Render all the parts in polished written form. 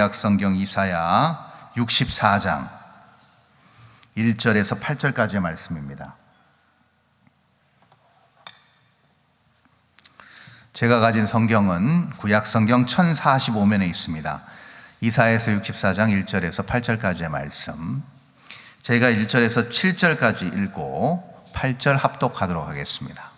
구약성경 이사야 64장 1절에서 8절까지의 말씀입니다. 제가 가진 성경은 구약성경 1045면에 있습니다. 이사야서 64장 1절에서 8절까지의 말씀, 제가 1절에서 7절까지 읽고 8절 합독하도록 하겠습니다.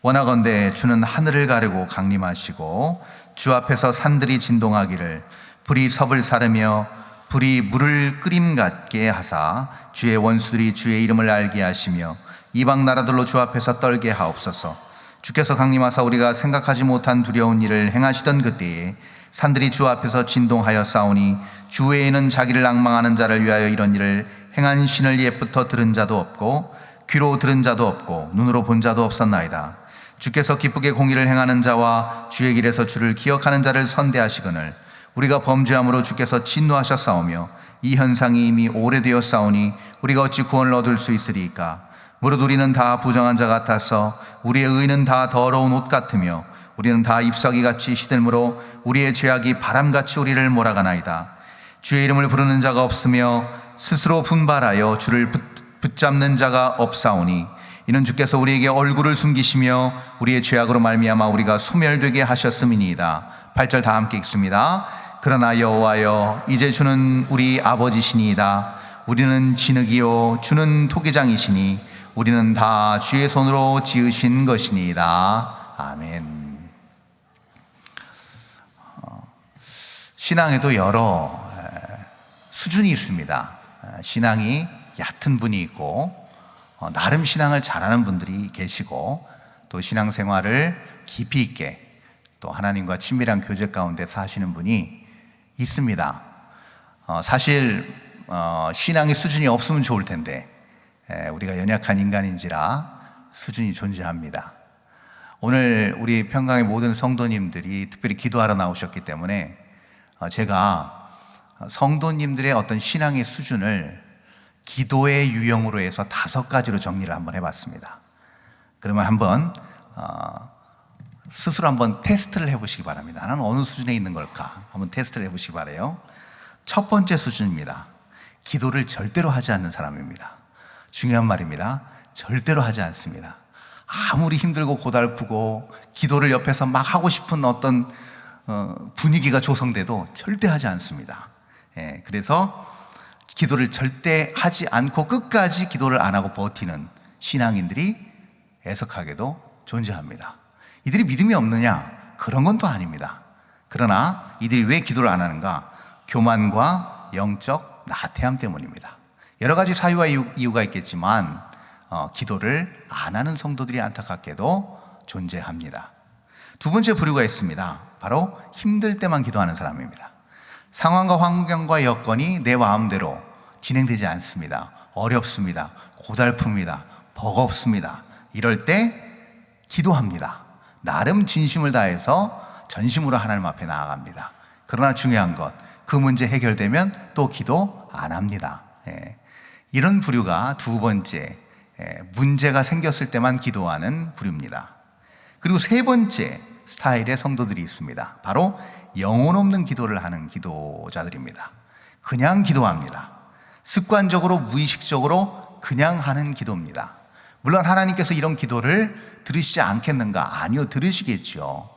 원하건대 주는 하늘을 가르고 강림하시고 주 앞에서 산들이 진동하기를, 불이 섭을 사르며 불이 물을 끓임 같게 하사 주의 원수들이 주의 이름을 알게 하시며 이방 나라들로 주 앞에서 떨게 하옵소서. 주께서 강림하사 우리가 생각하지 못한 두려운 일을 행하시던 그때에 산들이 주 앞에서 진동하여 싸우니, 주 외에는 자기를 앙망하는 자를 위하여 이런 일을 행한 신을 옛부터 들은 자도 없고 귀로 들은 자도 없고 눈으로 본 자도 없었나이다. 주께서 기쁘게 공의를 행하는 자와 주의 길에서 주를 기억하는 자를 선대하시거늘, 우리가 범죄함으로 주께서 진노하셨사오며 이 현상이 이미 오래되어 싸우니 우리가 어찌 구원을 얻을 수 있으리이까. 무릇 우리는 다 부정한 자 같아서 우리의 의는 다 더러운 옷 같으며 우리는 다 잎사귀같이 시들므로 우리의 죄악이 바람같이 우리를 몰아가나이다. 주의 이름을 부르는 자가 없으며 스스로 분발하여 주를 붙잡는 자가 없사오니, 이는 주께서 우리에게 얼굴을 숨기시며 우리의 죄악으로 말미암아 우리가 소멸되게 하셨음이니이다. 8절 다 함께 읽습니다. 그러나 여호와여, 이제 주는 우리 아버지시니이다. 우리는 진흙이요 주는 토기장이시니 우리는 다 주의 손으로 지으신 것이니이다. 아멘. 신앙에도 여러 수준이 있습니다. 신앙이 얕은 분이 있고, 나름 신앙을 잘하는 분들이 계시고, 또 신앙생활을 깊이 있게 또 하나님과 친밀한 교제 가운데 사시는 분이 있습니다. 사실 신앙의 수준이 없으면 좋을 텐데 우리가 연약한 인간인지라 수준이 존재합니다. 오늘 우리 평강의 모든 성도님들이 특별히 기도하러 나오셨기 때문에 제가 성도님들의 어떤 신앙의 수준을 기도의 유형으로 해서 5가지로 정리를 한번 해봤습니다. 그러면 한번 스스로 한번 테스트를 해보시기 바랍니다. 나는 어느 수준에 있는 걸까? 한번 테스트를 해보시기 바라요. 첫 번째 수준입니다. 기도를 절대로 하지 않는 사람입니다. 중요한 말입니다. 절대로 하지 않습니다. 아무리 힘들고 고달프고 기도를 옆에서 막 하고 싶은 어떤 분위기가 조성돼도 절대 하지 않습니다. 그래서 기도를 절대 하지 않고 끝까지 기도를 안 하고 버티는 신앙인들이 애석하게도 존재합니다. 이들이 믿음이 없느냐? 그런 건 또 아닙니다. 그러나 이들이 왜 기도를 안 하는가? 교만과 영적 나태함 때문입니다. 여러 가지 사유와 이유가 있겠지만 기도를 안 하는 성도들이 안타깝게도 존재합니다. 두 번째 부류가 있습니다. 바로 힘들 때만 기도하는 사람입니다. 상황과 환경과 여건이 내 마음대로 진행되지 않습니다. 어렵습니다. 고달픕니다. 버겁습니다. 이럴 때 기도합니다. 나름 진심을 다해서 전심으로 하나님 앞에 나아갑니다. 그러나 중요한 것, 그 문제 해결되면 또 기도 안 합니다. 이런 부류가 두 번째, 문제가 생겼을 때만 기도하는 부류입니다. 그리고 세 번째 스타일의 성도들이 있습니다. 바로 영혼 없는 기도를 하는 기도자들입니다. 그냥 기도합니다. 습관적으로 무의식적으로 그냥 하는 기도입니다. 물론 하나님께서 이런 기도를 들으시지 않겠는가? 아니요, 들으시겠죠.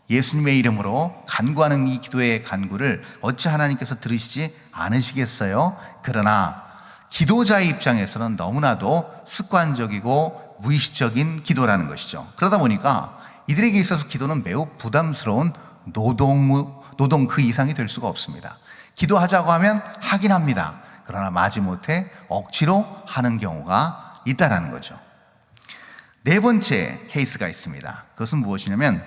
예수님의 이름으로 간구하는 이 기도의 간구를 어찌 하나님께서 들으시지 않으시겠어요? 그러나 기도자의 입장에서는 너무나도 습관적이고 무의식적인 기도라는 것이죠. 그러다 보니까 이들에게 있어서 기도는 매우 부담스러운 노동 그 이상이 될 수가 없습니다. 기도하자고 하면 하긴 합니다. 그러나 마지못해 억지로 하는 경우가 있다는 거죠. 네 번째 케이스가 있습니다. 그것은 무엇이냐면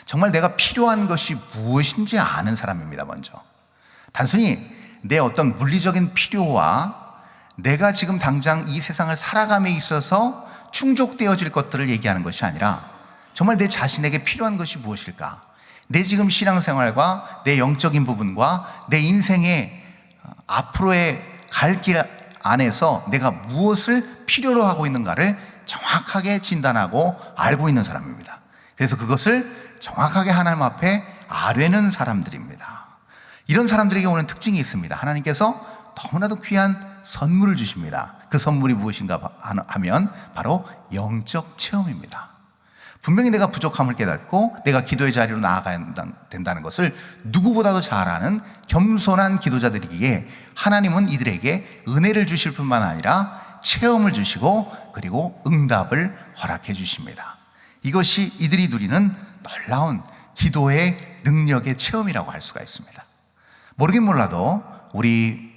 정말 내가 필요한 것이 무엇인지 아는 사람입니다. 먼저 단순히 내 어떤 물리적인 필요와 내가 지금 당장 이 세상을 살아감에 있어서 충족되어질 것들을 얘기하는 것이 아니라 정말 내 자신에게 필요한 것이 무엇일까? 내 지금 신앙생활과 내 영적인 부분과 내 인생의 앞으로의 갈 길 안에서 내가 무엇을 필요로 하고 있는가를 정확하게 진단하고 알고 있는 사람입니다. 그래서 그것을 정확하게 하나님 앞에 아뢰는 사람들입니다. 이런 사람들에게 오는 특징이 있습니다. 하나님께서 너무나도 귀한 선물을 주십니다. 그 선물이 무엇인가 하면 바로 영적 체험입니다. 분명히 내가 부족함을 깨닫고 내가 기도의 자리로 나아가야 된다는 것을 누구보다도 잘 아는 겸손한 기도자들이기에 하나님은 이들에게 은혜를 주실 뿐만 아니라 체험을 주시고 그리고 응답을 허락해 주십니다. 이것이 이들이 누리는 놀라운 기도의 능력의 체험이라고 할 수가 있습니다. 모르긴 몰라도 우리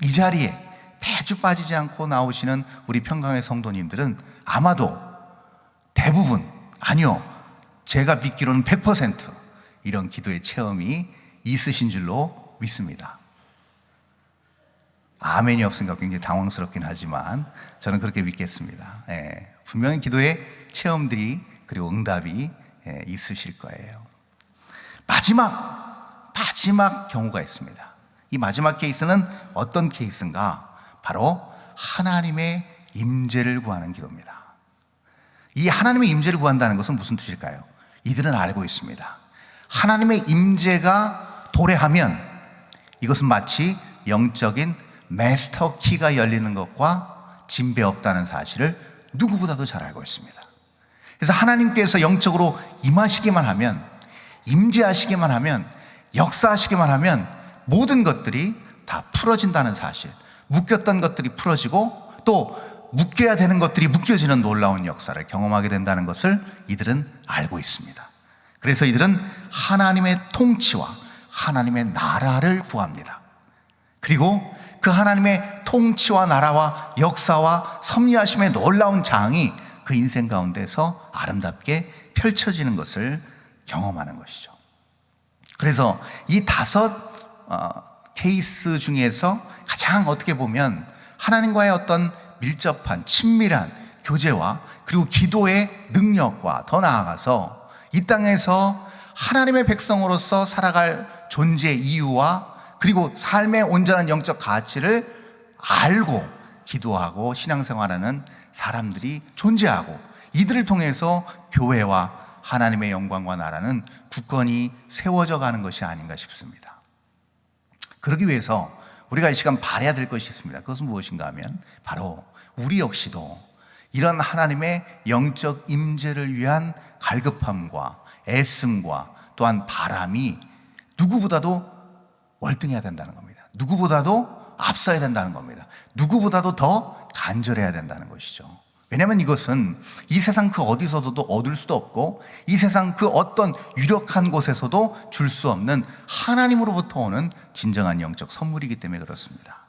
이 자리에 매주 빠지지 않고 나오시는 우리 평강의 성도님들은 아마도 대부분, 아니요, 제가 믿기로는 100% 이런 기도의 체험이 있으신 줄로 믿습니다. 아멘이 없으니까 굉장히 당황스럽긴 하지만 저는 그렇게 믿겠습니다. 분명히 기도의 체험들이 그리고 응답이 있으실 거예요. 마지막 경우가 있습니다. 이 마지막 케이스는 어떤 케이스인가? 바로 하나님의 임재를 구하는 기도입니다. 이 하나님의 임재를 구한다는 것은 무슨 뜻일까요? 이들은 알고 있습니다. 하나님의 임재가 도래하면 이것은 마치 영적인 마스터 키가 열리는 것과 진배 없다는 사실을 누구보다도 잘 알고 있습니다. 그래서 하나님께서 영적으로 임하시기만 하면, 임재하시기만 하면, 역사하시기만 하면 모든 것들이 다 풀어진다는 사실, 묶였던 것들이 풀어지고 또 묶여야 되는 것들이 묶여지는 놀라운 역사를 경험하게 된다는 것을 이들은 알고 있습니다. 그래서 이들은 하나님의 통치와 하나님의 나라를 구합니다. 그리고 그 하나님의 통치와 나라와 역사와 섭리하심의 놀라운 장이 그 인생 가운데서 아름답게 펼쳐지는 것을 경험하는 것이죠. 그래서 이 5 케이스 중에서 가장 어떻게 보면 하나님과의 어떤 밀접한 친밀한 교제와 그리고 기도의 능력과 더 나아가서 이 땅에서 하나님의 백성으로서 살아갈 존재 이유와 그리고 삶의 온전한 영적 가치를 알고 기도하고 신앙생활하는 사람들이 존재하고 이들을 통해서 교회와 하나님의 영광과 나라는 굳건히 세워져 가는 것이 아닌가 싶습니다. 그러기 위해서 우리가 이 시간 바라야 될 것이 있습니다. 그것은 무엇인가 하면 바로 우리 역시도 이런 하나님의 영적 임재를 위한 갈급함과 애씀과 또한 바람이 누구보다도 월등해야 된다는 겁니다. 누구보다도 앞서야 된다는 겁니다. 누구보다도 더 간절해야 된다는 것이죠. 왜냐하면 이것은 이 세상 그 어디서도 얻을 수도 없고 이 세상 그 어떤 유력한 곳에서도 줄 수 없는 하나님으로부터 오는 진정한 영적 선물이기 때문에 그렇습니다.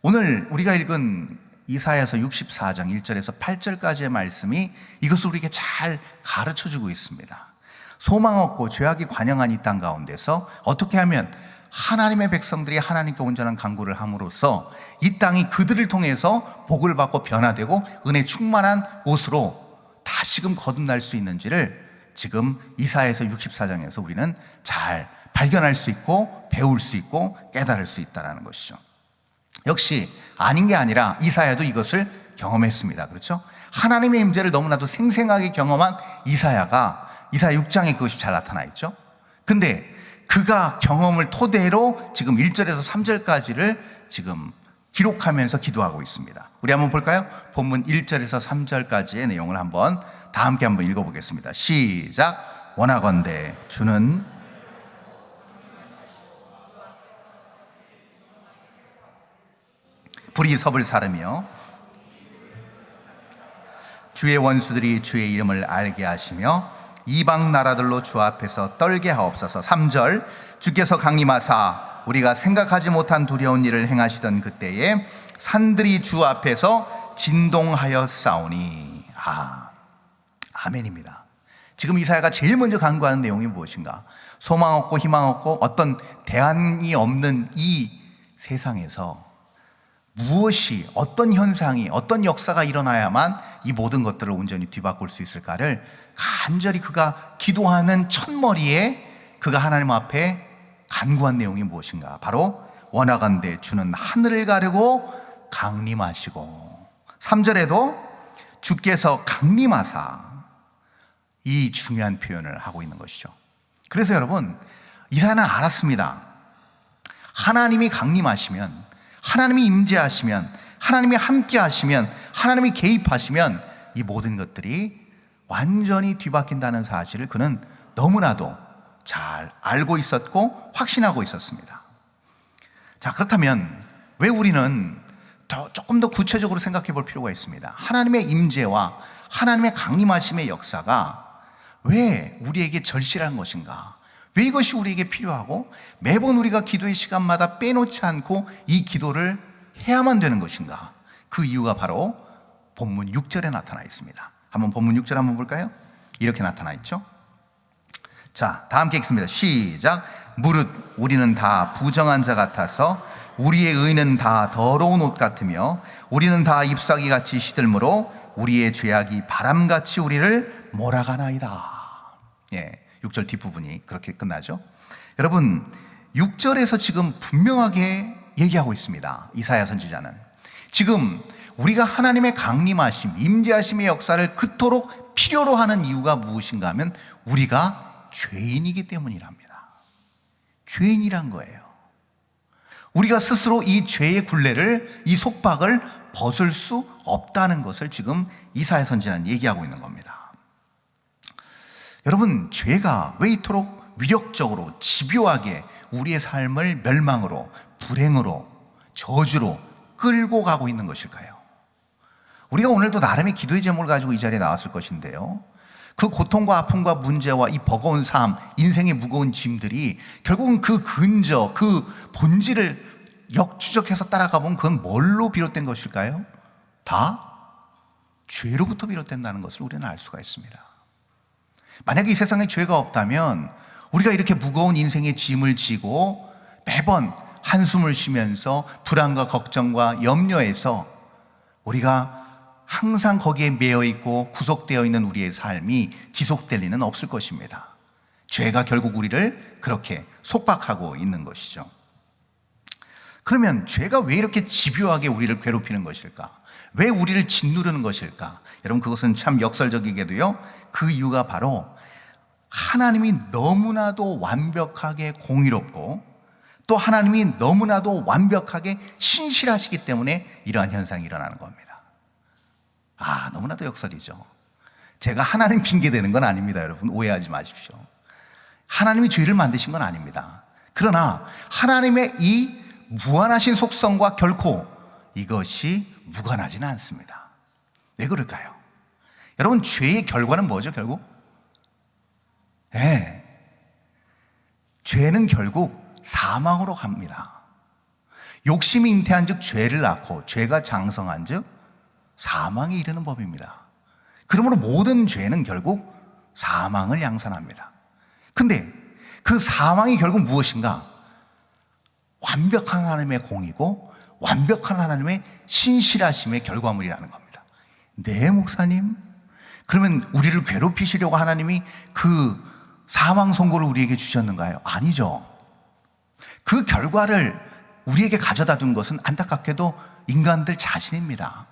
오늘 우리가 읽은 이사야서 64장 1절에서 8절까지의 말씀이 이것을 우리에게 잘 가르쳐주고 있습니다. 소망 없고 죄악이 관영한 이 땅 가운데서 어떻게 하면 하나님의 백성들이 하나님께 온전한 간구를 함으로써 이 땅이 그들을 통해서 복을 받고 변화되고 은혜 충만한 곳으로 다시금 거듭날 수 있는지를 지금 이사야서 64장에서 우리는 잘 발견할 수 있고 배울 수 있고 깨달을 수 있다는 것이죠. 역시 아닌 게 아니라 이사야도 이것을 경험했습니다. 그렇죠? 하나님의 임재를 너무나도 생생하게 경험한 이사야가 이사야 6장에 그것이 잘 나타나 있죠. 근데 그가 경험을 토대로 지금 1절에서 3절까지를 지금 기록하면서 기도하고 있습니다. 우리 한번 볼까요? 본문 1절에서 3절까지의 내용을 다 함께 한번 읽어보겠습니다. 시작. 원하건대 주는 불이 섭을 사르며 주의 원수들이 주의 이름을 알게 하시며 이방 나라들로 주 앞에서 떨게 하옵소서. 3절. 주께서 강림하사 우리가 생각하지 못한 두려운 일을 행하시던 그때에 산들이 주 앞에서 진동하여 싸우니. 아멘입니다. 지금 이사야가 제일 먼저 간구하는 내용이 무엇인가? 소망 없고 희망 없고 어떤 대안이 없는 이 세상에서 무엇이, 어떤 현상이, 어떤 역사가 일어나야만 이 모든 것들을 온전히 뒤바꿀 수 있을까를 간절히 그가 기도하는 첫머리에 그가 하나님 앞에 간구한 내용이 무엇인가? 바로 원하건대 주는 하늘을 가르고 강림하시고, 3절에도 주께서 강림하사, 이 중요한 표현을 하고 있는 것이죠. 그래서 여러분, 이사야는 알았습니다. 하나님이 강림하시면, 하나님이 임재하시면, 하나님이 함께 하시면, 하나님이 개입하시면 이 모든 것들이 완전히 뒤바뀐다는 사실을 그는 너무나도 잘 알고 있었고 확신하고 있었습니다. 자, 그렇다면 왜 우리는 조금 더 구체적으로 생각해 볼 필요가 있습니다. 하나님의 임재와 하나님의 강림하심의 역사가 왜 우리에게 절실한 것인가? 왜 이것이 우리에게 필요하고 매번 우리가 기도의 시간마다 빼놓지 않고 이 기도를 해야만 되는 것인가? 그 이유가 바로 본문 6절에 나타나 있습니다. 한번 본문 6절 한번 볼까요? 이렇게 나타나 있죠. 자, 다 함께 읽습니다. 시작. 무릇 우리는 다 부정한 자 같아서 우리의 의는 다 더러운 옷 같으며 우리는 다 잎사귀같이 시들므로 우리의 죄악이 바람같이 우리를 몰아가나이다. 6절 뒷부분이 그렇게 끝나죠. 여러분, 6절에서 지금 분명하게 얘기하고 있습니다. 이사야 선지자는 지금 우리가 하나님의 강림하심, 임재하심의 역사를 그토록 필요로 하는 이유가 무엇인가 하면 우리가 죄인이기 때문이랍니다. 죄인이란 거예요. 우리가 스스로 이 죄의 굴레를, 이 속박을 벗을 수 없다는 것을 지금 이사야 선지자는 얘기하고 있는 겁니다. 여러분, 죄가 왜 이토록 위력적으로 집요하게 우리의 삶을 멸망으로, 불행으로, 저주로 끌고 가고 있는 것일까요? 우리가 오늘도 나름의 기도의 제목을 가지고 이 자리에 나왔을 것인데요, 그 고통과 아픔과 문제와 이 버거운 삶, 인생의 무거운 짐들이 결국은 그 근저, 그 본질을 역추적해서 따라가 보면 그건 뭘로 비롯된 것일까요? 다 죄로부터 비롯된다는 것을 우리는 알 수가 있습니다. 만약에 이 세상에 죄가 없다면 우리가 이렇게 무거운 인생의 짐을 지고 매번 한숨을 쉬면서 불안과 걱정과 염려에서 우리가 항상 거기에 매여 있고 구속되어 있는 우리의 삶이 지속될 리는 없을 것입니다. 죄가 결국 우리를 그렇게 속박하고 있는 것이죠. 그러면 죄가 왜 이렇게 집요하게 우리를 괴롭히는 것일까? 왜 우리를 짓누르는 것일까? 여러분, 그것은 참 역설적이게도요, 그 이유가 바로 하나님이 너무나도 완벽하게 공의롭고 또 하나님이 너무나도 완벽하게 신실하시기 때문에 이러한 현상이 일어나는 겁니다. 너무나도 역설이죠. 제가 하나님 핑계대는 건 아닙니다. 여러분, 오해하지 마십시오. 하나님이 죄를 만드신 건 아닙니다. 그러나 하나님의 이 무한하신 속성과 결코 이것이 무관하지는 않습니다. 왜 그럴까요? 여러분, 죄의 결과는 뭐죠, 결국? 죄는 결국 사망으로 갑니다. 욕심이 잉태한 즉 죄를 낳고 죄가 장성한 즉 사망에 이르는 법입니다. 그러므로 모든 죄는 결국 사망을 양산합니다. 근데 그 사망이 결국 무엇인가? 완벽한 하나님의 공이고 완벽한 하나님의 신실하심의 결과물이라는 겁니다. 네, 목사님, 그러면 우리를 괴롭히시려고 하나님이 그 사망 선고를 우리에게 주셨는가요? 아니죠. 그 결과를 우리에게 가져다 준 것은 안타깝게도 인간들 자신입니다.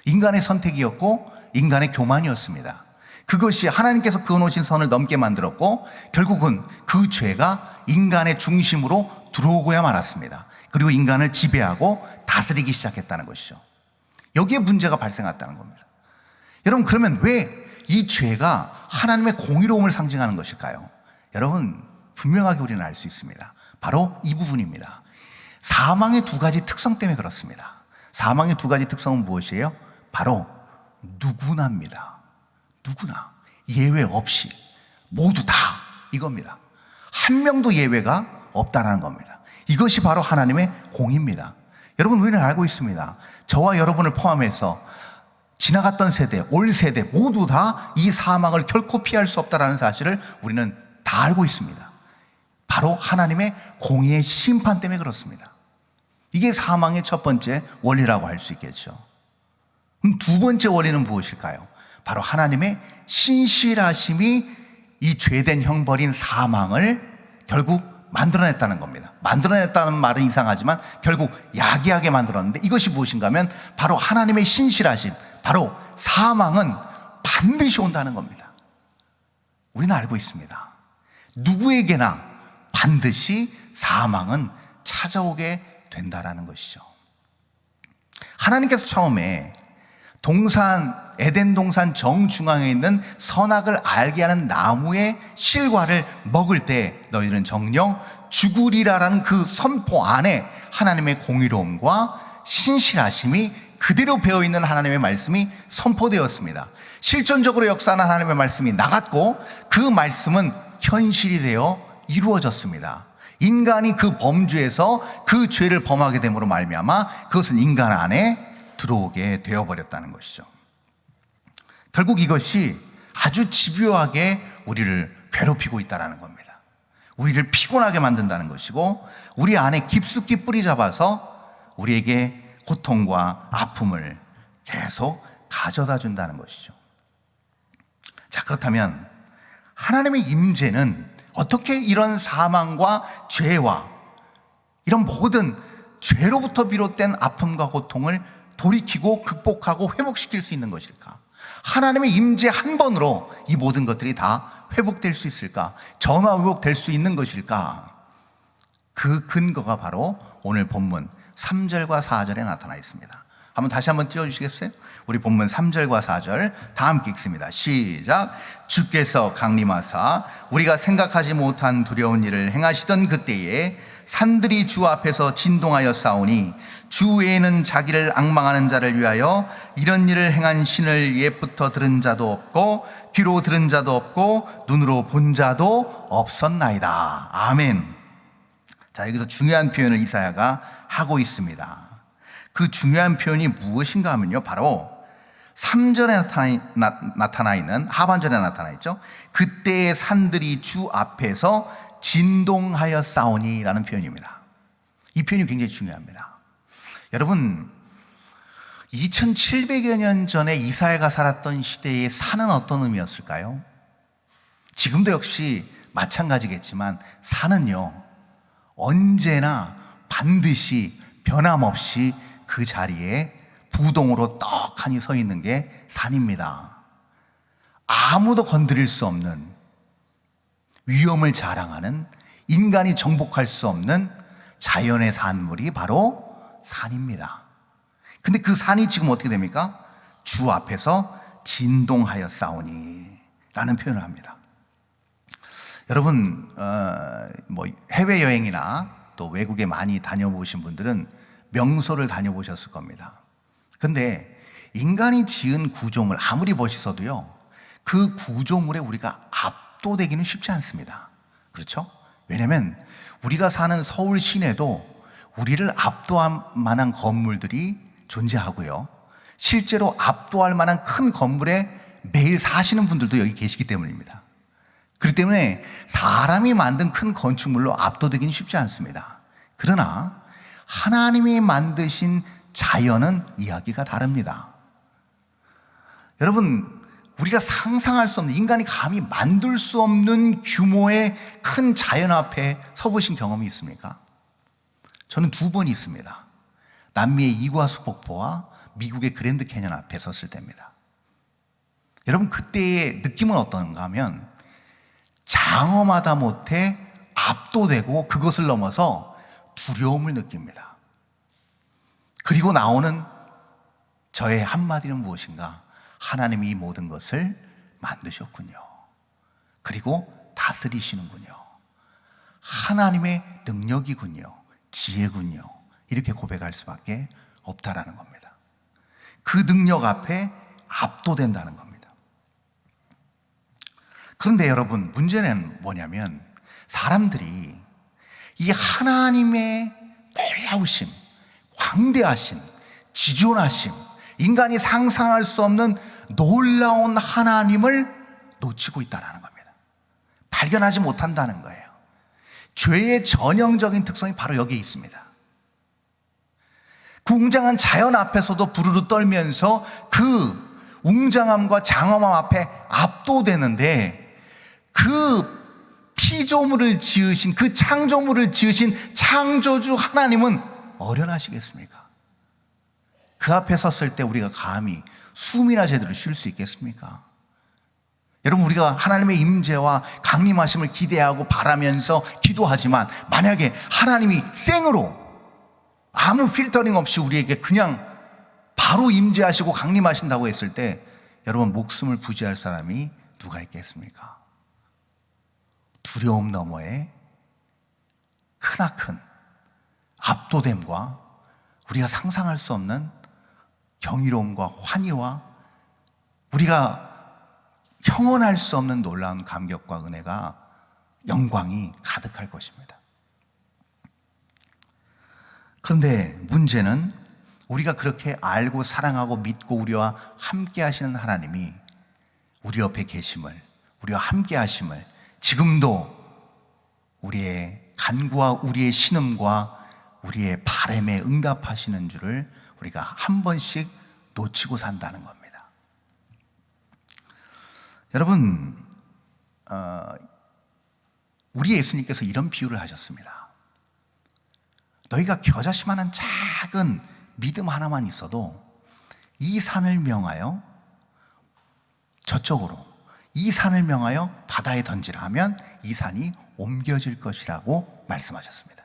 인간의 선택이었고 인간의 교만이었습니다. 그것이 하나님께서 그어놓으신 선을 넘게 만들었고 결국은 그 죄가 인간의 중심으로 들어오고야 말았습니다. 그리고 인간을 지배하고 다스리기 시작했다는 것이죠. 여기에 문제가 발생했다는 겁니다. 여러분, 그러면 왜 이 죄가 하나님의 공의로움을 상징하는 것일까요? 여러분, 분명하게 우리는 알 수 있습니다. 바로 이 부분입니다. 사망의 두 가지 특성 때문에 그렇습니다. 사망의 두 가지 특성은 무엇이에요? 바로 누구나입니다. 누구나, 예외 없이 모두 다 이겁니다. 한 명도 예외가 없다는 겁니다. 이것이 바로 하나님의 공입니다. 여러분, 우리는 알고 있습니다. 저와 여러분을 포함해서 지나갔던 세대, 올 세대 모두 다 이 사망을 결코 피할 수 없다는 사실을 우리는 다 알고 있습니다. 바로 하나님의 공의의 심판 때문에 그렇습니다. 이게 사망의 첫 번째 원리라고 할 수 있겠죠. 그럼 두 번째 원리는 무엇일까요? 바로 하나님의 신실하심이 이 죄된 형벌인 사망을 결국 만들어냈다는 겁니다. 만들어냈다는 말은 이상하지만 결국 야기하게 만들었는데 이것이 무엇인가 하면 바로 하나님의 신실하심, 바로 사망은 반드시 온다는 겁니다. 우리는 알고 있습니다. 누구에게나 반드시 사망은 찾아오게 된다라는 것이죠. 하나님께서 처음에 에덴 동산 정중앙에 있는 선악을 알게 하는 나무의 실과를 먹을 때 너희는 정녕 죽으리라라는 그 선포 안에 하나님의 공의로움과 신실하심이 그대로 배어있는 하나님의 말씀이 선포되었습니다. 실존적으로 역사하는 하나님의 말씀이 나갔고 그 말씀은 현실이 되어 이루어졌습니다. 인간이 그 범죄에서 그 죄를 범하게 됨으로 말미암아 그것은 인간 안에 들어오게 되어버렸다는 것이죠. 결국 이것이 아주 집요하게 우리를 괴롭히고 있다는 겁니다. 우리를 피곤하게 만든다는 것이고 우리 안에 깊숙이 뿌리 잡아서 우리에게 고통과 아픔을 계속 가져다 준다는 것이죠. 자, 그렇다면 하나님의 임재는 어떻게 이런 사망과 죄와 이런 모든 죄로부터 비롯된 아픔과 고통을 돌이키고 극복하고 회복시킬 수 있는 것일까? 하나님의 임재 한 번으로 이 모든 것들이 다 회복될 수 있을까? 전화회복될 수 있는 것일까? 그 근거가 바로 오늘 본문 3절과 4절에 나타나 있습니다. 다시 한번 띄워주시겠어요? 우리 본문 3절과 4절 다 함께 읽습니다. 시작. 주께서 강림하사 우리가 생각하지 못한 두려운 일을 행하시던 그때에 산들이 주 앞에서 진동하여 싸우니 주 외에는 자기를 앙망하는 자를 위하여 이런 일을 행한 신을 옛부터 들은 자도 없고 귀로 들은 자도 없고 눈으로 본 자도 없었나이다. 아멘. 자, 여기서 중요한 표현을 이사야가 하고 있습니다. 그 중요한 표현이 무엇인가 하면요, 바로 3절에 나타나 있는, 하반절에 나타나 있죠. 그때의 산들이 주 앞에서 진동하여 싸우니 라는 표현입니다. 이 표현이 굉장히 중요합니다. 여러분, 2700여 년 전에 이사야가 살았던 시대의 산은 어떤 의미였을까요? 지금도 역시 마찬가지겠지만 산은요, 언제나 반드시 변함없이 그 자리에 부동으로 떡하니 서 있는 게 산입니다. 아무도 건드릴 수 없는 위엄을 자랑하는 인간이 정복할 수 없는 자연의 산물이 바로 산입니다. 근데 그 산이 지금 어떻게 됩니까? 주 앞에서 진동하여 싸우니 라는 표현을 합니다. 여러분, 해외여행이나 또 외국에 많이 다녀보신 분들은 명소를 다녀보셨을 겁니다. 근데 인간이 지은 구조물 아무리 멋있어도요, 그 구조물에 우리가 압도되기는 쉽지 않습니다. 그렇죠? 왜냐하면 우리가 사는 서울 시내도 우리를 압도할 만한 건물들이 존재하고요, 실제로 압도할 만한 큰 건물에 매일 사시는 분들도 여기 계시기 때문입니다. 그렇기 때문에 사람이 만든 큰 건축물로 압도되기는 쉽지 않습니다. 그러나 하나님이 만드신 자연은 이야기가 다릅니다. 여러분, 우리가 상상할 수 없는, 인간이 감히 만들 수 없는 규모의 큰 자연 앞에 서보신 경험이 있습니까? 저는 2번 있습니다. 남미의 이과수 폭포와 미국의 그랜드 캐년 앞에 섰을 때입니다. 여러분, 그때의 느낌은 어떤가 하면 장엄하다 못해 압도되고 그것을 넘어서 두려움을 느낍니다. 그리고 나오는 저의 한마디는 무엇인가? 하나님이 이 모든 것을 만드셨군요. 그리고 다스리시는군요. 하나님의 능력이군요. 지혜군요. 이렇게 고백할 수밖에 없다라는 겁니다. 그 능력 앞에 압도된다는 겁니다. 그런데 여러분, 문제는 뭐냐면 사람들이 이 하나님의 놀라우심, 광대하심, 지존하심, 인간이 상상할 수 없는 놀라운 하나님을 놓치고 있다는 겁니다. 발견하지 못한다는 거예요. 죄의 전형적인 특성이 바로 여기에 있습니다. 그 웅장한 자연 앞에서도 부르르 떨면서 그 웅장함과 장엄함 앞에 압도되는데, 그 피조물을 지으신, 그 창조물을 지으신 창조주 하나님은 어련하시겠습니까? 그 앞에 섰을 때 우리가 감히 숨이나 제대로 쉴 수 있겠습니까? 여러분, 우리가 하나님의 임재와 강림하심을 기대하고 바라면서 기도하지만 만약에 하나님이 생으로 아무 필터링 없이 우리에게 그냥 바로 임재하시고 강림하신다고 했을 때 여러분, 목숨을 부지할 사람이 누가 있겠습니까? 두려움 너머에 크나큰 압도됨과 우리가 상상할 수 없는 경이로움과 환희와 우리가 형언할 수 없는 놀라운 감격과 은혜가, 영광이 가득할 것입니다. 그런데 문제는 우리가 그렇게 알고 사랑하고 믿고 우리와 함께 하시는 하나님이 우리 옆에 계심을, 우리와 함께 하심을, 지금도 우리의 간구와 우리의 신음과 우리의 바람에 응답하시는 줄을 우리가 한 번씩 놓치고 산다는 겁니다. 여러분, 우리 예수님께서 이런 비유를 하셨습니다. 너희가 겨자씨만한 작은 믿음 하나만 있어도 이 산을 명하여 저쪽으로, 이 산을 명하여 바다에 던지라 하면 이 산이 옮겨질 것이라고 말씀하셨습니다.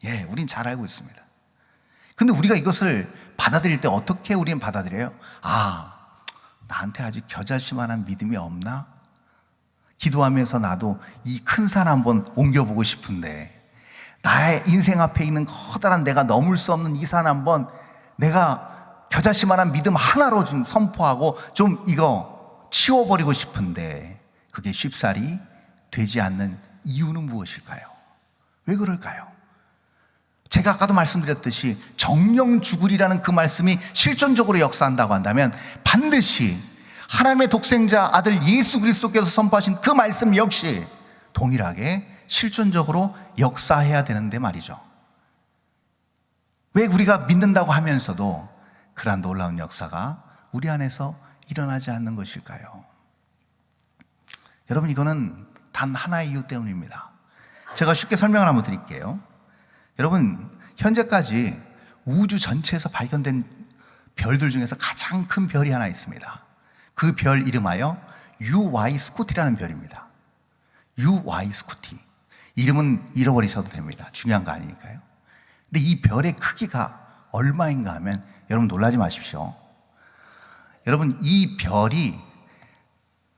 예, 우린 잘 알고 있습니다. 근데 우리가 이것을 받아들일 때 어떻게 우리는 받아들여요? 나한테 아직 겨자씨만한 믿음이 없나? 기도하면서 나도 이 큰 산 한번 옮겨보고 싶은데, 나의 인생 앞에 있는 커다란 내가 넘을 수 없는 이 산 한번 내가 겨자씨만한 믿음 하나로 좀 선포하고 좀 이거 치워버리고 싶은데 그게 쉽사리 되지 않는 이유는 무엇일까요? 왜 그럴까요? 제가 아까도 말씀드렸듯이 정령 죽으리라는 그 말씀이 실존적으로 역사한다고 한다면 반드시 하나님의 독생자 아들 예수 그리스도께서 선포하신 그 말씀 역시 동일하게 실존적으로 역사해야 되는데 말이죠. 왜 우리가 믿는다고 하면서도 그러한 놀라운 역사가 우리 안에서 일어나지 않는 것일까요? 여러분, 이거는 단 하나의 이유 때문입니다. 제가 쉽게 설명을 한번 드릴게요. 여러분, 현재까지 우주 전체에서 발견된 별들 중에서 가장 큰 별이 하나 있습니다. 그 별 이름하여 UY 스쿠티라는 별입니다. UY 스쿠티. 이름은 잃어버리셔도 됩니다. 중요한 거 아니니까요. 근데 이 별의 크기가 얼마인가 하면 여러분 놀라지 마십시오. 여러분, 이 별이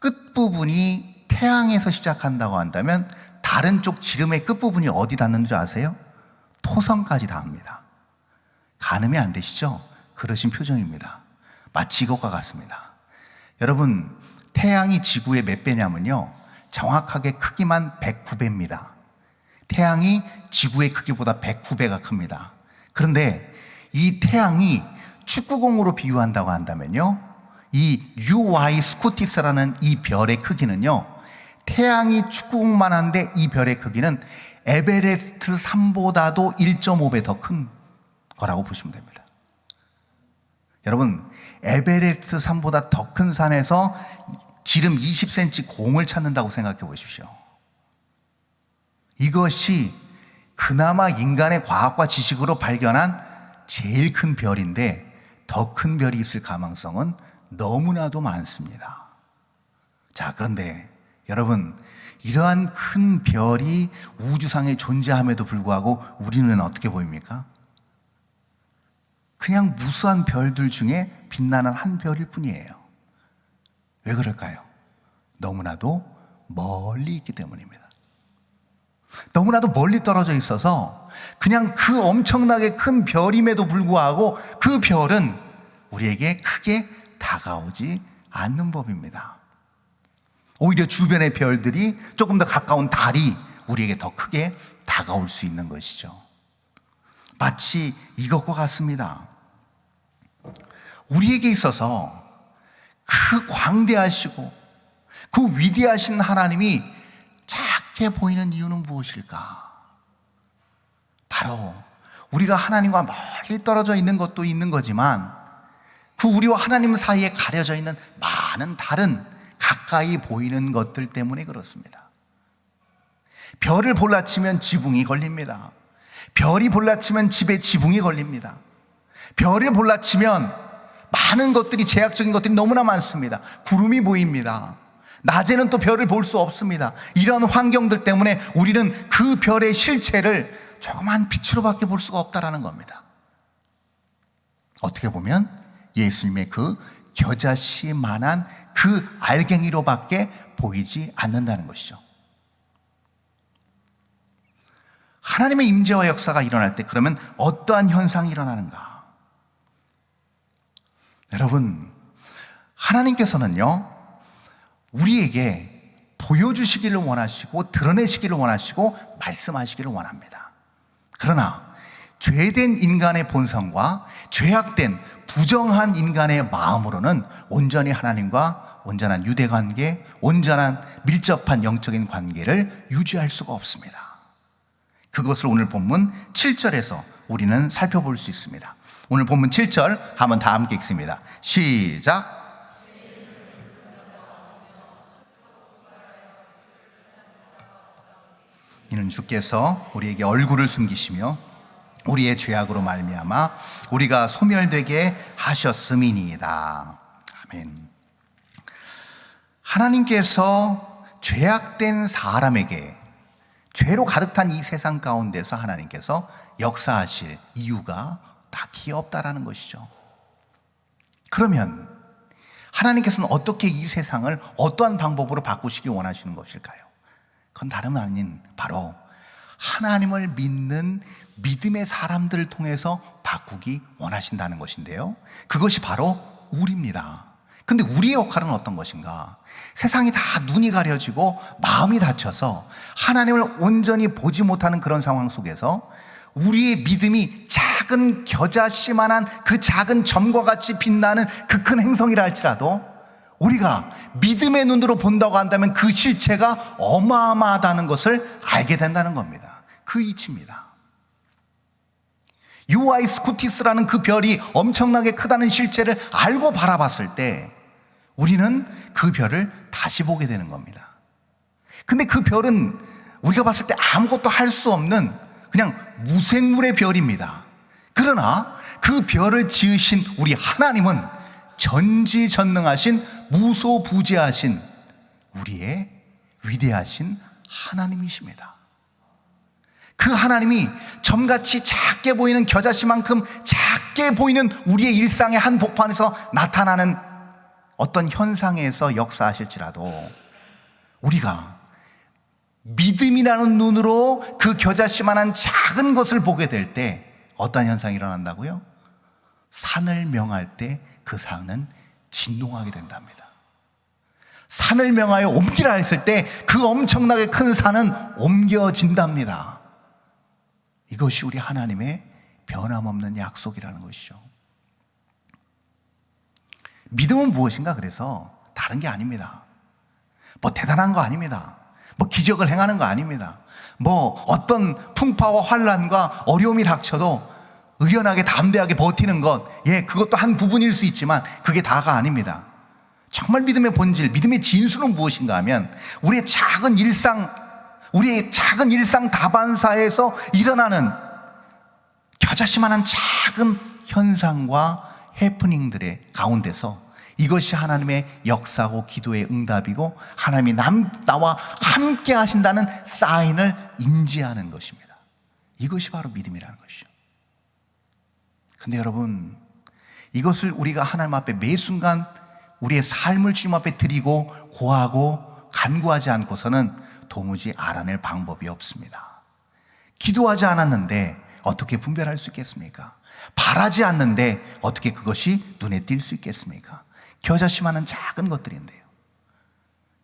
끝부분이 태양에서 시작한다고 한다면 다른 쪽 지름의 끝부분이 어디 닿는 줄 아세요? 토성까지 닿습니다. 가늠이 안 되시죠? 그러신 표정입니다. 마치 이것과 같습니다. 여러분, 태양이 지구의 몇 배냐면요, 정확하게 크기만 109배입니다. 태양이 지구의 크기보다 109배가 큽니다. 그런데 이 태양이 축구공으로 비유한다고 한다면요, 이 UY 스쿠티스라는 이 별의 크기는요, 태양이 축구공만 한데 이 별의 크기는 에베레스트 산보다도 1.5배 더 큰 거라고 보시면 됩니다. 여러분, 에베레스트 산보다 더 큰 산에서 지름 20cm 공을 찾는다고 생각해 보십시오. 이것이 그나마 인간의 과학과 지식으로 발견한 제일 큰 별인데 더 큰 별이 있을 가능성은 너무나도 많습니다. 자, 그런데 여러분, 이러한 큰 별이 우주상에 존재함에도 불구하고 우리는 어떻게 보입니까? 그냥 무수한 별들 중에 빛나는 한 별일 뿐이에요. 왜 그럴까요? 너무나도 멀리 있기 때문입니다. 너무나도 멀리 떨어져 있어서 그냥 그 엄청나게 큰 별임에도 불구하고 그 별은 우리에게 크게 다가오지 않는 법입니다. 오히려 주변의 별들이 조금 더 가까운 달이 우리에게 더 크게 다가올 수 있는 것이죠. 마치 이것과 같습니다. 우리에게 있어서 그 광대하시고 그 위대하신 하나님이 작게 보이는 이유는 무엇일까? 바로 우리가 하나님과 멀리 떨어져 있는 것도 있는 거지만 그 우리와 하나님 사이에 가려져 있는 많은 다른 가까이 보이는 것들 때문에 그렇습니다. 별을 볼라치면 지붕이 걸립니다. 별이 볼라치면 집에 지붕이 걸립니다. 별을 볼라치면 많은 것들이, 제약적인 것들이 너무나 많습니다. 구름이 보입니다. 낮에는 또 별을 볼 수 없습니다. 이런 환경들 때문에 우리는 그 별의 실체를 조그만 빛으로밖에 볼 수가 없다라는 겁니다. 어떻게 보면 예수님의 그 겨자씨만한 그 알갱이로밖에 보이지 않는다는 것이죠. 하나님의 임재와 역사가 일어날 때 그러면 어떠한 현상이 일어나는가? 여러분, 하나님께서는요, 우리에게 보여주시기를 원하시고 드러내시기를 원하시고 말씀하시기를 원합니다. 그러나 죄된 인간의 본성과 죄악된 부정한 인간의 마음으로는 온전히 하나님과 온전한 유대관계, 온전한 밀접한 영적인 관계를 유지할 수가 없습니다. 그것을 오늘 본문 7절에서 우리는 살펴볼 수 있습니다. 오늘 본문 7절 한번 다 함께 읽습니다. 시작. 이는 주께서 우리에게 얼굴을 숨기시며 우리의 죄악으로 말미암아 우리가 소멸되게 하셨음이니이다. 아멘. 하나님께서 죄악된 사람에게, 죄로 가득 탄 이 세상 가운데서 하나님께서 역사하실 이유가 딱히 없다라는 것이죠. 그러면 하나님께서는 어떻게 이 세상을 어떠한 방법으로 바꾸시기 원하시는 것일까요? 그건 다름 아닌 바로 하나님을 믿는 믿음의 사람들을 통해서 바꾸기 원하신다는 것인데요, 그것이 바로 우리입니다. 근데 우리의 역할은 어떤 것인가? 세상이 다 눈이 가려지고 마음이 닫혀서 하나님을 온전히 보지 못하는 그런 상황 속에서 우리의 믿음이 작은 겨자씨만한 그 작은 점과 같이 빛나는 그 큰 행성이라 할지라도 우리가 믿음의 눈으로 본다고 한다면 그 실체가 어마어마하다는 것을 알게 된다는 겁니다. 그 이치입니다. 유아이 스쿠티스라는 그 별이 엄청나게 크다는 실체를 알고 바라봤을 때 우리는 그 별을 다시 보게 되는 겁니다. 근데 그 별은 우리가 봤을 때 아무것도 할 수 없는 그냥 무생물의 별입니다. 그러나 그 별을 지으신 우리 하나님은 전지전능하신 무소부재하신 우리의 위대하신 하나님이십니다. 그 하나님이 점같이 작게 보이는 겨자씨만큼 작게 보이는 우리의 일상의 한 복판에서 나타나는 어떤 현상에서 역사하실지라도 우리가 믿음이라는 눈으로 그 겨자씨만한 작은 것을 보게 될 때 어떤 현상이 일어난다고요? 산을 명할 때 그 산은 진동하게 된답니다. 산을 명하여 옮기라 했을 때 그 엄청나게 큰 산은 옮겨진답니다. 이것이 우리 하나님의 변함없는 약속이라는 것이죠. 믿음은 무엇인가? 그래서 다른 게 아닙니다. 뭐 대단한 거 아닙니다. 뭐 기적을 행하는 거 아닙니다. 뭐 어떤 풍파와 환난과 어려움이 닥쳐도 의연하게 담대하게 버티는 것, 그것도 한 부분일 수 있지만 그게 다가 아닙니다. 정말 믿음의 본질, 믿음의 진수는 무엇인가 하면 우리의 작은 일상 다반사에서 일어나는 겨자씨만한 작은 현상과 해프닝들의 가운데서 이것이 하나님의 역사고 기도의 응답이고 하나님이 나와 함께 하신다는 사인을 인지하는 것입니다. 이것이 바로 믿음이라는 것이죠. 근데 여러분, 이것을 우리가 하나님 앞에 매 순간 우리의 삶을 주님 앞에 드리고 고하고 간구하지 않고서는 도무지 알아낼 방법이 없습니다. 기도하지 않았는데 어떻게 분별할 수 있겠습니까? 바라지 않는데 어떻게 그것이 눈에 띌 수 있겠습니까? 겨자씨만한 작은 것들인데요.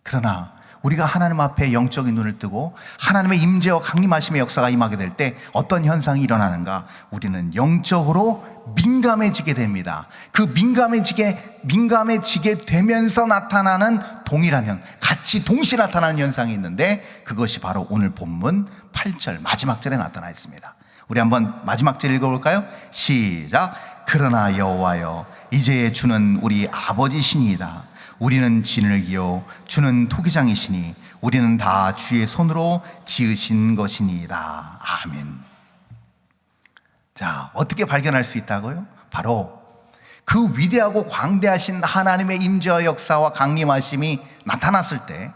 그러나 우리가 하나님 앞에 영적인 눈을 뜨고 하나님의 임재와 강림하심의 역사가 임하게 될 때 어떤 현상이 일어나는가? 우리는 영적으로 민감해지게 됩니다. 그 민감해지게 되면서 나타나는 같이 동시에 나타나는 현상이 있는데 그것이 바로 오늘 본문 8절 마지막 절에 나타나 있습니다. 우리 한번 마지막 절 읽어볼까요? 시작. 그러나 여호와여, 이제 주는 우리 아버지시니이다. 우리는 진을 이어 주는 토기장이시니 우리는 다 주의 손으로 지으신 것이니이다. 아멘. 자, 어떻게 발견할 수 있다고요? 바로 그 위대하고 광대하신 하나님의 임재와 역사와 강림하심이 나타났을 때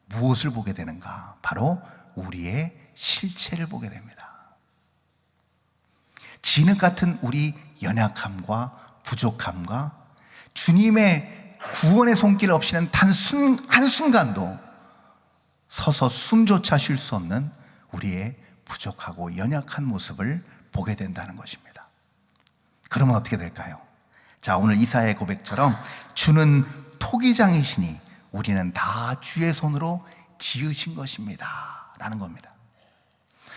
무엇을 보게 되는가? 바로 우리의 실체를 보게 됩니다. 진흙 같은 우리 연약함과 부족함과 주님의 구원의 손길 없이는 한순간도 서서 숨조차 쉴 수 없는 우리의 부족하고 연약한 모습을 보게 된다는 것입니다. 그러면 어떻게 될까요? 자, 오늘 이사야의 고백처럼 주는 토기장이시니 우리는 다 주의 손으로 지으신 것입니다 라는 겁니다.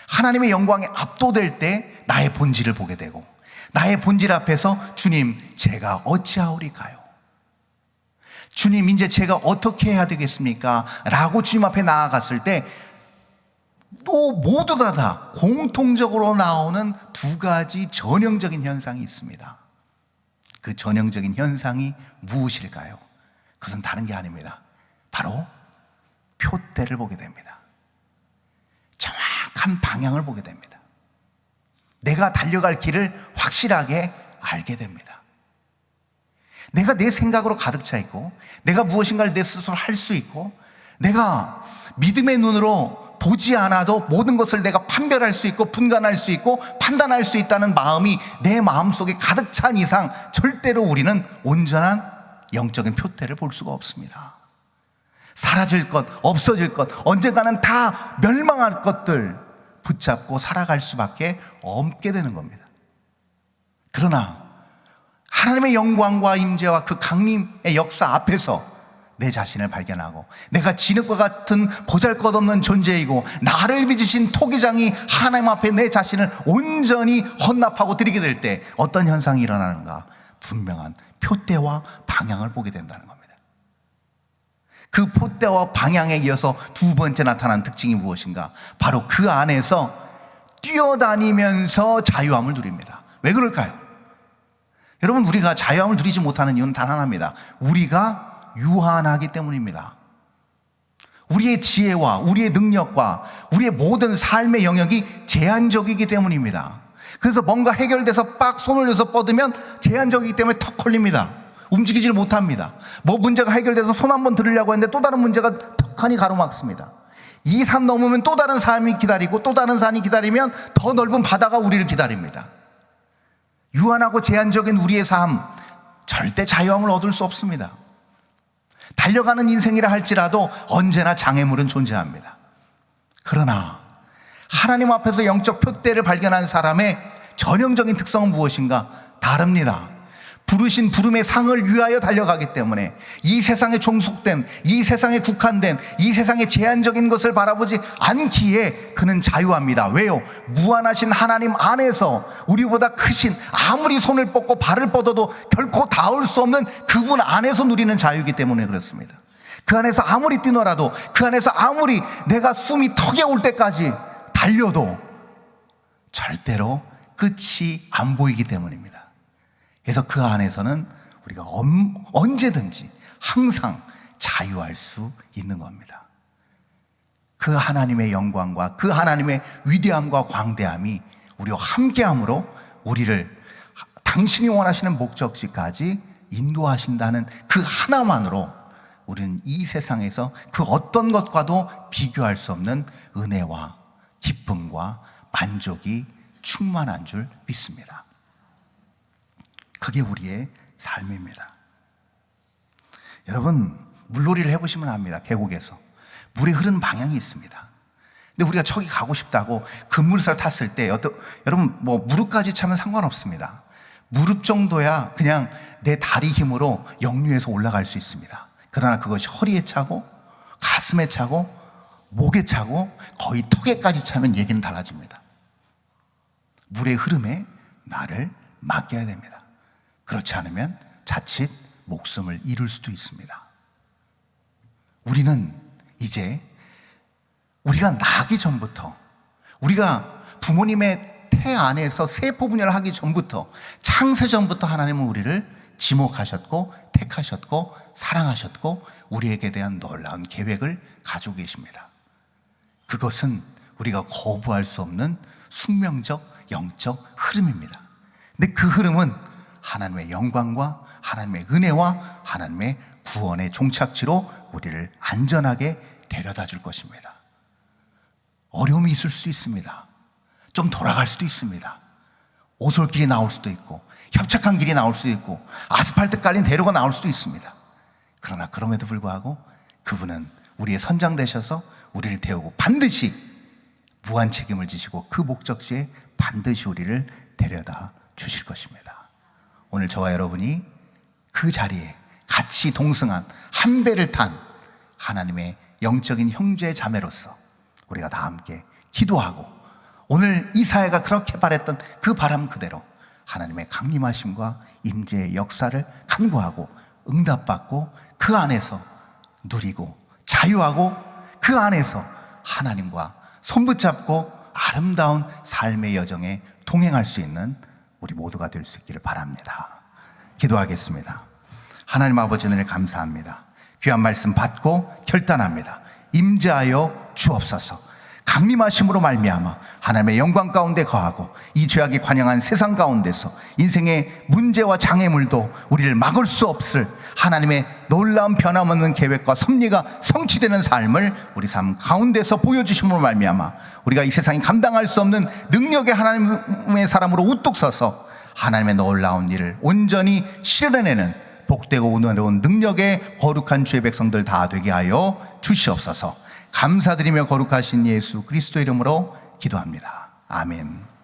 하나님의 영광에 압도될 때 나의 본질을 보게 되고, 나의 본질 앞에서 주님, 제가 어찌하오리까요? 주님, 이제 제가 어떻게 해야 되겠습니까? 라고 주님 앞에 나아갔을 때 또 모두 다 공통적으로 나오는 두 가지 전형적인 현상이 있습니다. 그 전형적인 현상이 무엇일까요? 그것은 다른 게 아닙니다. 바로 표대를 보게 됩니다. 정확한 방향을 보게 됩니다. 내가 달려갈 길을 확실하게 알게 됩니다. 내가 내 생각으로 가득 차 있고, 내가 무엇인가를 내 스스로 할 수 있고, 내가 믿음의 눈으로 보지 않아도 모든 것을 내가 판별할 수 있고 분간할 수 있고 판단할 수 있다는 마음이 내 마음속에 가득 찬 이상 절대로 우리는 온전한 영적인 표대를 볼 수가 없습니다. 사라질 것, 없어질 것, 언젠가는 다 멸망할 것들 붙잡고 살아갈 수밖에 없게 되는 겁니다. 그러나 하나님의 영광과 임재와 그 강림의 역사 앞에서 내 자신을 발견하고, 내가 진흙과 같은 보잘것없는 존재이고 나를 빚으신 토기장이 하나님 앞에 내 자신을 온전히 헌납하고 드리게 될 때 어떤 현상이 일어나는가? 분명한 표대와 방향을 보게 된다는 겁니다. 그 표대와 방향에 이어서 두 번째 나타난 특징이 무엇인가? 바로 그 안에서 뛰어다니면서 자유함을 누립니다. 왜 그럴까요? 여러분, 우리가 자유함을 누리지 못하는 이유는 단 하나입니다. 우리가 유한하기 때문입니다. 우리의 지혜와 우리의 능력과 우리의 모든 삶의 영역이 제한적이기 때문입니다. 그래서 뭔가 해결돼서 빡 손 올려서 뻗으면 제한적이기 때문에 턱 걸립니다. 움직이질 못합니다. 뭐 문제가 해결돼서 손 한번 들으려고 했는데 또 다른 문제가 턱하니 가로막습니다. 이 산 넘으면 또 다른 삶이 기다리고 또 다른 산이 기다리면 더 넓은 바다가 우리를 기다립니다. 유한하고 제한적인 우리의 삶, 절대 자유함을 얻을 수 없습니다. 달려가는 인생이라 할지라도 언제나 장애물은 존재합니다. 그러나 하나님 앞에서 영적 표대를 발견한 사람의 전형적인 특성은 무엇인가? 다릅니다. 부르신 부름의 상을 위하여 달려가기 때문에 이 세상에 종속된, 이 세상에 국한된, 이 세상의 제한적인 것을 바라보지 않기에 그는 자유합니다. 왜요? 무한하신 하나님 안에서 우리보다 크신, 아무리 손을 뻗고 발을 뻗어도 결코 닿을 수 없는 그분 안에서 누리는 자유이기 때문에 그렇습니다. 그 안에서 아무리 뛰노라도, 그 안에서 아무리 내가 숨이 턱에 올 때까지 달려도 절대로 끝이 안 보이기 때문입니다. 그래서 그 안에서는 우리가 언제든지 항상 자유할 수 있는 겁니다. 그 하나님의 영광과 그 하나님의 위대함과 광대함이 우리와 함께함으로 우리를 당신이 원하시는 목적지까지 인도하신다는 그 하나만으로 우리는 이 세상에서 그 어떤 것과도 비교할 수 없는 은혜와 기쁨과 만족이 충만한 줄 믿습니다. 그게 우리의 삶입니다. 여러분, 물놀이를 해보시면 압니다. 계곡에서 물이 흐르는 방향이 있습니다. 근데 우리가 저기 가고 싶다고 급물살 탔을 때 여러분, 뭐 무릎까지 차면 상관없습니다. 무릎 정도야 그냥 내 다리 힘으로 역류해서 올라갈 수 있습니다. 그러나 그것이 허리에 차고 가슴에 차고 목에 차고 거의 턱에까지 차면 얘기는 달라집니다. 물의 흐름에 나를 맡겨야 됩니다. 그렇지 않으면 자칫 목숨을 잃을 수도 있습니다. 우리는 이제 우리가 나기 전부터, 우리가 부모님의 태 안에서 세포 분열을 하기 전부터, 창세 전부터 하나님은 우리를 지목하셨고 택하셨고 사랑하셨고 우리에게 대한 놀라운 계획을 가지고 계십니다. 그것은 우리가 거부할 수 없는 숙명적 영적 흐름입니다. 근데 그 흐름은 하나님의 영광과 하나님의 은혜와 하나님의 구원의 종착지로 우리를 안전하게 데려다 줄 것입니다. 어려움이 있을 수 있습니다. 좀 돌아갈 수도 있습니다. 오솔길이 나올 수도 있고 협착한 길이 나올 수도 있고 아스팔트 깔린 대로가 나올 수도 있습니다. 그러나 그럼에도 불구하고 그분은 우리의 선장 되셔서 우리를 태우고 반드시 무한 책임을 지시고 그 목적지에 반드시 우리를 데려다 주실 것입니다. 오늘 저와 여러분이 그 자리에 같이 동승한 한 배를 탄 하나님의 영적인 형제 자매로서 우리가 다 함께 기도하고 오늘 이 사회가 그렇게 바랬던 그 바람 그대로 하나님의 강림하심과 임재의 역사를 간구하고 응답받고 그 안에서 누리고 자유하고 그 안에서 하나님과 손붙잡고 아름다운 삶의 여정에 동행할 수 있는 우리 모두가 될 수 있기를 바랍니다. 기도하겠습니다. 하나님 아버지 은혜를 감사합니다. 귀한 말씀 받고 결단합니다. 임재하여 주옵소서. 강림하심으로 말미암아 하나님의 영광 가운데 거하고 이 죄악이 관영한 세상 가운데서 인생의 문제와 장애물도 우리를 막을 수 없을 하나님의 놀라운 변함없는 계획과 섭리가 성취되는 삶을 우리 삶 가운데서 보여주심으로 말미암아 우리가 이 세상이 감당할 수 없는 능력의 하나님의 사람으로 우뚝 서서 하나님의 놀라운 일을 온전히 실현해내는 복되고 은혜로운 능력의 거룩한 주의 백성들 다 되게 하여 주시옵소서. 감사드리며 거룩하신 예수 그리스도 이름으로 기도합니다. 아멘.